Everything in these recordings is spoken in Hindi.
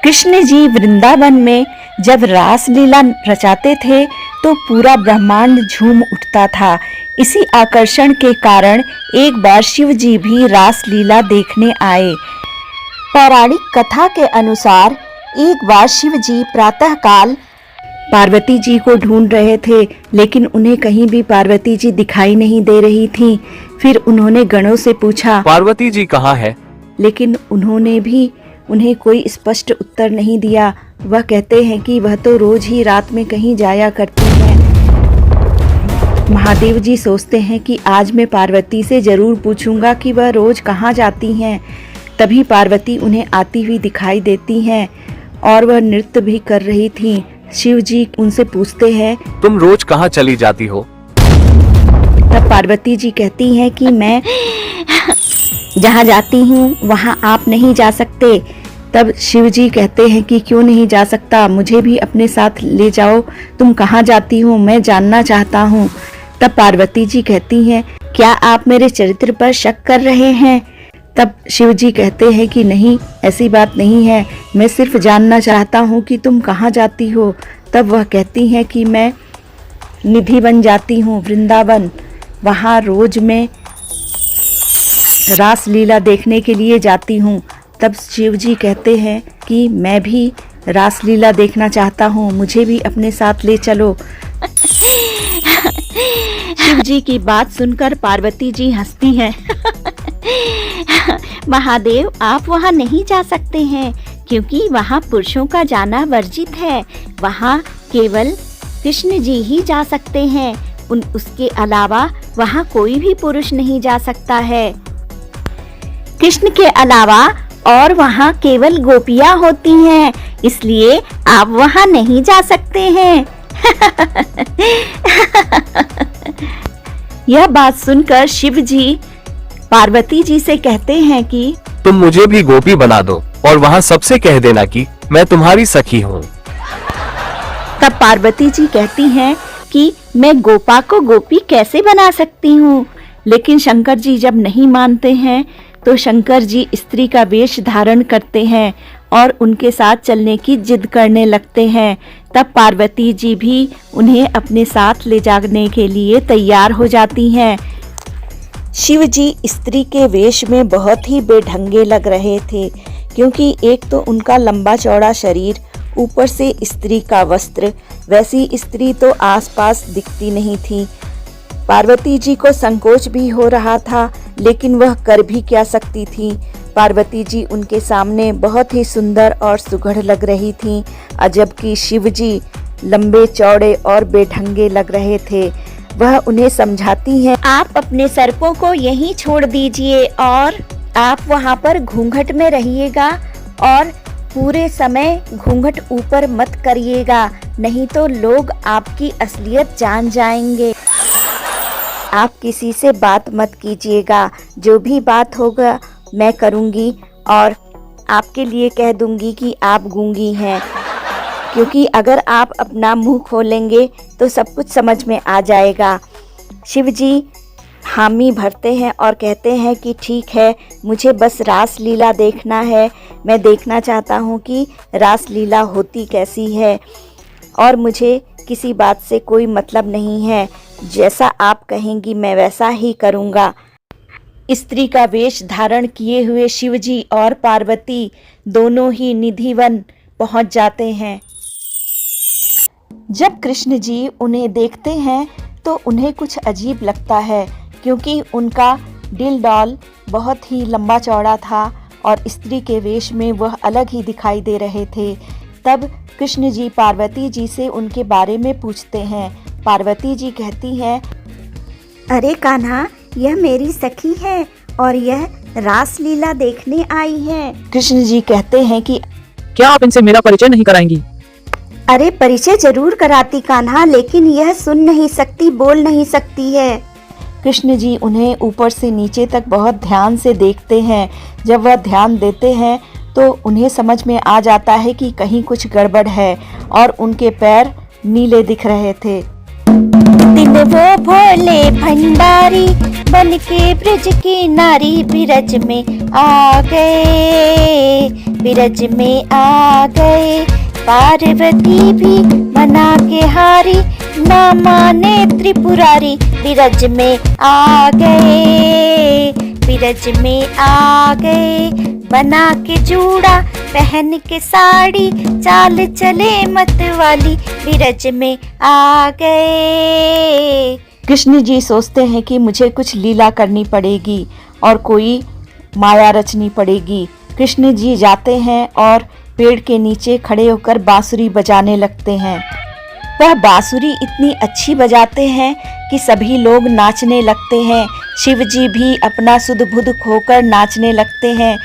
कृष्ण जी वृंदावन में जब रास लीला रचाते थे तो पूरा ब्रह्मांड झूम उठता था। इसी आकर्षण के कारण एक बार शिव जी भी रास लीला देखने आए। पौराणिक कथा के अनुसार एक बार शिव जी प्रातःकाल पार्वती जी को ढूंढ रहे थे, लेकिन उन्हें कहीं भी पार्वती जी दिखाई नहीं दे रही थीं। फिर उन्होंने गणों से पूछा, पार्वती जी कहाँ है? लेकिन उन्होंने भी उन्हें कोई स्पष्ट उत्तर नहीं दिया। वह कहते हैं कि वह तो रोज ही रात में कहीं जाया करती हैं। महादेव जी सोचते हैं कि आज मैं पार्वती से जरूर पूछूंगा कि वह रोज कहाँ जाती हैं। तभी पार्वती उन्हें आती हुई दिखाई देती हैं और वह नृत्य भी कर रही थीं। शिव जी उनसे पूछते हैं, तुम रोज कहाँ चली जाती हो? तब पार्वती जी कहती हैं कि मैं जहाँ जाती हूँ वहाँ आप नहीं जा सकते। तब शिव जी कहते हैं कि क्यों नहीं जा सकता, मुझे भी अपने साथ ले जाओ। तुम कहाँ जाती हो, मैं जानना चाहता हूँ। तब पार्वती जी कहती हैं, क्या आप मेरे चरित्र पर शक कर रहे हैं? तब शिव जी कहते हैं कि नहीं, ऐसी बात नहीं है, मैं सिर्फ जानना चाहता हूँ कि तुम कहाँ जाती हो। तब वह कहती हैं कि मैं निधि बन जाती हूँ वृंदावन, वहाँ रोज मैं रास लीला देखने के लिए जाती हूँ। तब शिव जी कहते हैं कि मैं भी रास लीला देखना चाहता हूँ, मुझे भी अपने साथ ले चलो। शिव जी की बात सुनकर पार्वती जी हंसती हैं। महादेव, आप वहाँ नहीं जा सकते हैं क्योंकि वहाँ पुरुषों का जाना वर्जित है। वहाँ केवल कृष्ण जी ही जा सकते हैं। उसके अलावा वहाँ कोई भी पुरुष नहीं जा सकता है। कृष्ण के अलावा और वहाँ केवल गोपियाँ होती हैं, इसलिए आप वहाँ नहीं जा सकते हैं। यह बात सुनकर शिव जी पार्वती जी से कहते हैं कि तुम मुझे भी गोपी बना दो और वहाँ सबसे कह देना कि मैं तुम्हारी सखी हूँ। तब पार्वती जी कहती हैं कि मैं गोपा को गोपी कैसे बना सकती हूँ। लेकिन शंकर जी जब नहीं मानते हैं तो शंकर जी स्त्री का वेश धारण करते हैं और उनके साथ चलने की जिद करने लगते हैं। तब पार्वती जी भी उन्हें अपने साथ ले जाने के लिए तैयार हो जाती हैं। शिव जी स्त्री के वेश में बहुत ही बेढंगे लग रहे थे, क्योंकि एक तो उनका लंबा चौड़ा शरीर, ऊपर से स्त्री का वस्त्र। वैसी स्त्री तो आसपास दिखती नहीं थी। पार्वती जी को संकोच भी हो रहा था, लेकिन वह कर भी क्या सकती थी। पार्वती जी उनके सामने बहुत ही सुंदर और सुघड़ लग रही थीं, जबकि शिव जी लंबे चौड़े और बेढंगे लग रहे थे। वह उन्हें समझाती हैं, आप अपने सर्पों को यहीं छोड़ दीजिए और आप वहाँ पर घूंघट में रहिएगा और पूरे समय घूंघट ऊपर मत करिएगा, नहीं तो लोग आपकी असलियत जान जाएंगे। आप किसी से बात मत कीजिएगा, जो भी बात होगा मैं करूँगी और आपके लिए कह दूँगी कि आप गूंगी हैं, क्योंकि अगर आप अपना मुंह खोलेंगे तो सब कुछ समझ में आ जाएगा। शिव जी हामी भरते हैं और कहते हैं कि ठीक है, मुझे बस रास लीला देखना है। मैं देखना चाहता हूँ कि रास लीला होती कैसी है और मुझे किसी बात से कोई मतलब नहीं है। जैसा आप कहेंगी मैं वैसा ही करूँगा। स्त्री का वेश धारण किए हुए शिव जी और पार्वती दोनों ही निधिवन पहुँच जाते हैं। जब कृष्ण जी उन्हें देखते हैं तो उन्हें कुछ अजीब लगता है, क्योंकि उनका दिल डॉल बहुत ही लंबा चौड़ा था और स्त्री के वेश में वह अलग ही दिखाई दे रहे थे। तब कृष्ण जी पार्वती जी से उनके बारे में पूछते हैं। पार्वती जी कहती हैं, अरे कान्हा, यह मेरी सखी है और यह रास लीला देखने आई है। कृष्ण जी कहते हैं कि क्या आप इनसे मेरा परिचय नहीं कराएंगी? अरे परिचय जरूर कराती कान्हा, लेकिन यह सुन नहीं सकती, बोल नहीं सकती है। कृष्ण जी उन्हें ऊपर से नीचे तक बहुत ध्यान से देखते हैं। जब वह ध्यान देते हैं तो उन्हें समझ में आ जाता है कि कहीं कुछ गड़बड़ है और उनके पैर नीले दिख रहे थे। दिन वो भोले भंडारी बन के ब्रज की नारी बिरज में आ गए, बिरज में आ गए। पार्वती भी मना के हारी, ना माने त्रिपुरारी, बिरज में आ गए, बिरज में आ गए। बना के जूड़ा पहन के साड़ी, चाल चले मत वाली, बिरज में आ गए। कृष्ण जी सोचते हैं कि मुझे कुछ लीला करनी पड़ेगी और कोई माया रचनी पड़ेगी। कृष्ण जी जाते हैं और पेड़ के नीचे खड़े होकर बांसुरी बजाने लगते हैं। वह बांसुरी इतनी अच्छी बजाते हैं कि सभी लोग नाचने लगते हैं। शिव जी भी अपना सुध बुध खोकर नाचने लगते हैं।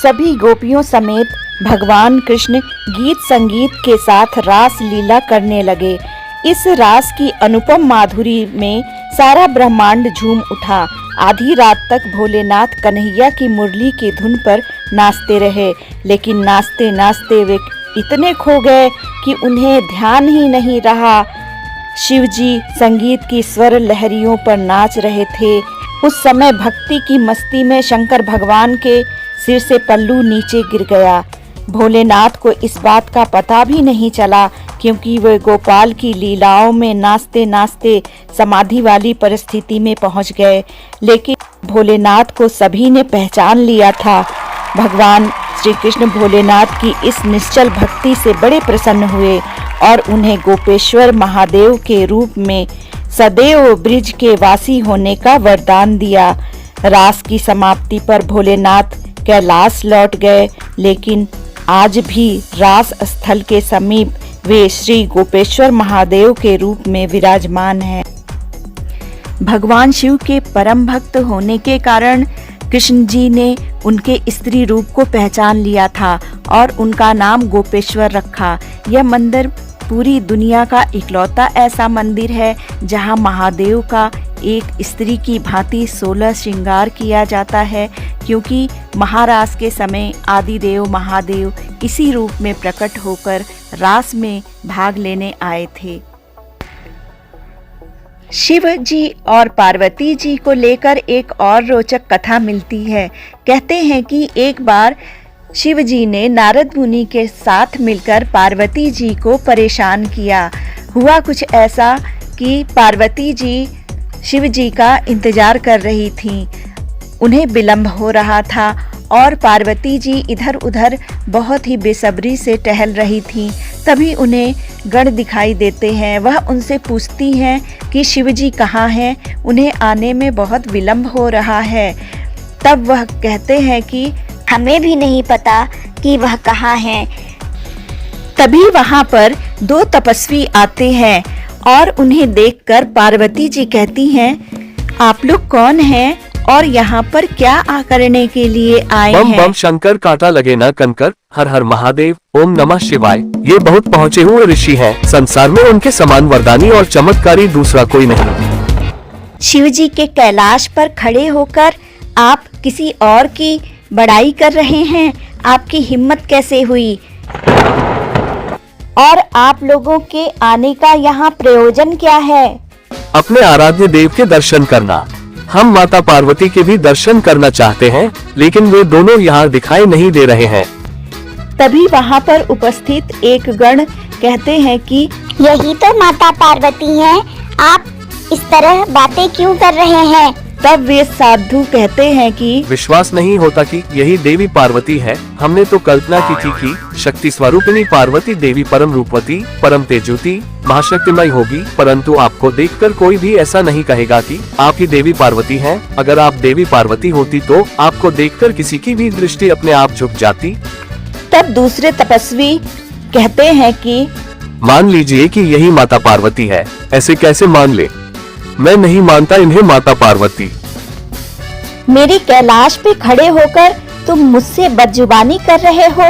सभी गोपियों समेत भगवान कृष्ण गीत संगीत के साथ रास लीला करने लगे। इस रास की अनुपम माधुरी में सारा ब्रह्मांड झूम उठा। आधी रात तक भोलेनाथ कन्हैया की मुरली की धुन पर नाचते रहे, लेकिन नाचते नाचते वे इतने खो गए कि उन्हें ध्यान ही नहीं रहा। शिव जी संगीत की स्वर लहरियों पर नाच रहे थे। उस समय भक्ति की मस्ती में शंकर भगवान के सिर से पल्लू नीचे गिर गया। भोलेनाथ को इस बात का पता भी नहीं चला, क्योंकि वे गोपाल की लीलाओं में नाचते नाचते समाधि वाली परिस्थिति में पहुंच गए। लेकिन भोलेनाथ को सभी ने पहचान लिया था। भगवान श्री कृष्ण भोलेनाथ की इस निश्चल भक्ति से बड़े प्रसन्न हुए और उन्हें गोपेश्वर महादेव के रूप में सदैव ब्रिज के वासी होने का वरदान दिया। रास की समाप्ति पर भोलेनाथ कैलाश लौट गए, लेकिन आज भी रास स्थल के समीप वे श्री गोपेश्वर महादेव के रूप में विराजमान हैं। भगवान शिव के परम भक्त होने के कारण कृष्ण जी ने उनके स्त्री रूप को पहचान लिया था और उनका नाम गोपेश्वर रखा। यह मंदिर पूरी दुनिया का इकलौता ऐसा मंदिर है जहां महादेव का एक स्त्री की भांति 16 श्रृंगार किया जाता है, क्योंकि महारास के समय आदिदेव महादेव इसी रूप में प्रकट होकर रास में भाग लेने आए थे। शिव जी और पार्वती जी को लेकर एक और रोचक कथा मिलती है। कहते हैं कि एक बार शिव जी ने नारद मुनि के साथ मिलकर पार्वती जी को परेशान किया। हुआ कुछ ऐसा कि पार्वती जी शिव जी का इंतजार कर रही थीं। उन्हें विलंब हो रहा था और पार्वती जी इधर उधर बहुत ही बेसब्री से टहल रही थीं। तभी उन्हें गण दिखाई देते हैं। वह उनसे पूछती हैं कि शिव जी कहाँ हैं, उन्हें आने में बहुत विलंब हो रहा है। तब वह कहते हैं कि हमें भी नहीं पता कि वह कहाँ हैं। तभी वहाँ पर 2 तपस्वी आते हैं और उन्हें देखकर पार्वती जी कहती हैं, आप लोग कौन हैं और यहाँ पर क्या करने के लिए आए बम हैं? बम शंकर काटा लगे न कंकर, हर हर महादेव, ओम नमः शिवाय। ये बहुत पहुँचे हुए ऋषि हैं। संसार में उनके समान वरदानी और चमत्कारी दूसरा कोई नहीं। शिव जी के कैलाश पर खड़े होकर आप किसी और की बड़ाई कर रहे हैं। आपकी हिम्मत कैसे हुई? और आप लोगों के आने का यहाँ प्रयोजन क्या है? अपने आराध्य देव के दर्शन करना। हम माता पार्वती के भी दर्शन करना चाहते हैं, लेकिन वे दोनों यहाँ दिखाई नहीं दे रहे हैं। तभी वहाँ पर उपस्थित एक गण कहते हैं कि यही तो माता पार्वती हैं। आप इस तरह बातें क्यों कर रहे हैं? तब वे साधु कहते हैं कि विश्वास नहीं होता कि यही देवी पार्वती है। हमने तो कल्पना की थी कि शक्ति स्वरूपिणी पार्वती देवी परम रूपवती, परम तेजोती, महाशक्तिमय होगी, परंतु आपको देखकर कोई भी ऐसा नहीं कहेगा कि आप ही देवी पार्वती हैं। अगर आप देवी पार्वती होती तो आपको देखकर किसी की भी दृष्टि अपने आप झुक जाती। तब दूसरे तपस्वी कहते हैं कि मान लीजिए कि यही माता पार्वती है। ऐसे कैसे मान ले? मैं नहीं मानता इन्हें माता पार्वती। मेरे कैलाश पे खड़े होकर तुम मुझसे बदजुबानी कर रहे हो।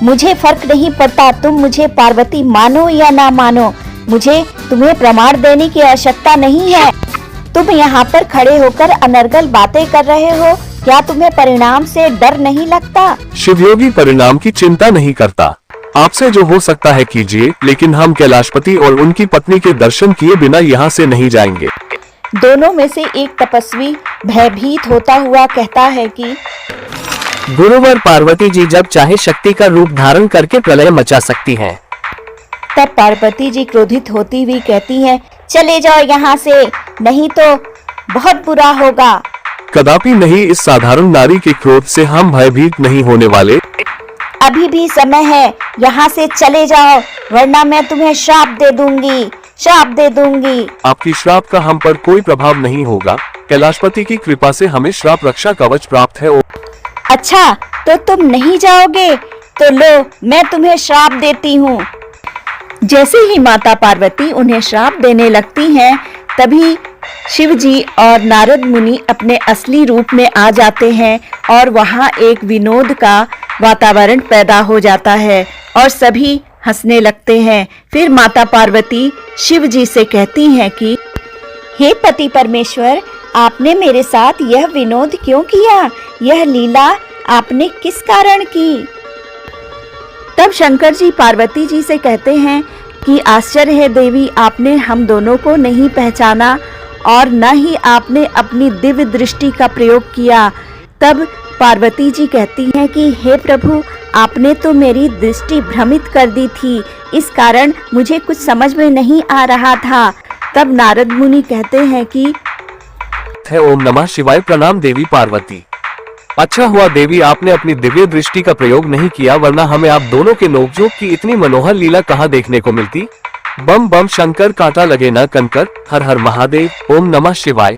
मुझे फर्क नहीं पड़ता तुम मुझे पार्वती मानो या ना मानो। मुझे तुम्हें प्रमाण देने की आवश्यकता नहीं है। तुम यहाँ पर खड़े होकर अनर्गल बातें कर रहे हो। क्या तुम्हें परिणाम से डर नहीं लगता? शिवयोगी परिणाम की चिंता नहीं करता। आपसे जो हो सकता है कीजिए, लेकिन हम कैलाशपति और उनकी पत्नी के दर्शन किए बिना यहाँ से नहीं जाएंगे। दोनों में से एक तपस्वी भयभीत होता हुआ कहता है कि गुरुवर पार्वती जी जब चाहे शक्ति का रूप धारण करके प्रलय मचा सकती हैं। तब पार्वती जी क्रोधित होती हुई कहती हैं, चले जाओ यहाँ से, नहीं तो बहुत बुरा होगा। कदापि नहीं, इस साधारण नारी के क्रोध से हम भयभीत नहीं होने वाले। अभी भी समय है, यहाँ से चले जाओ, वरना मैं तुम्हें श्राप दे दूंगी, श्राप दे दूंगी। आपकी श्राप का हम पर कोई प्रभाव नहीं होगा। कैलाशपति की कृपा से हमें श्राप रक्षा कवच प्राप्त है। अच्छा, तो तुम नहीं जाओगे? तो लो, मैं तुम्हें श्राप देती हूँ। जैसे ही माता पार्वती उन्हें श्राप देने लगती हैं, तभी शिव जी और नारद मुनि अपने असली रूप में आ जाते हैं और वहाँ एक विनोद का वातावरण पैदा हो जाता है और सभी हंसने लगते हैं। फिर माता पार्वती शिव जी से कहती हैं कि हे पति परमेश्वर, आपने मेरे साथ यह विनोद क्यों किया? यह लीला आपने किस कारण की? तब शंकर जी पार्वती जी से कहते हैं कि आश्चर्य है देवी, आपने हम दोनों को नहीं पहचाना और न ही आपने अपनी दिव्य दृष्टि का प्रयोग किया। तब पार्वती जी कहती हैं कि हे प्रभु, आपने तो मेरी दृष्टि भ्रमित कर दी थी, इस कारण मुझे कुछ समझ में नहीं आ रहा था। तब नारद मुनि कहते हैं कि ओम नमः शिवाय, प्रणाम देवी पार्वती। अच्छा हुआ देवी आपने अपनी दिव्य दृष्टि का प्रयोग नहीं किया, वरना हमें आप दोनों के नोकझोंक की इतनी मनोहर लीला कहाँ देखने को मिलती। बम बम शंकर, कांटा लगे न कंकर, हर हर महादेव, ओम नमः शिवाय।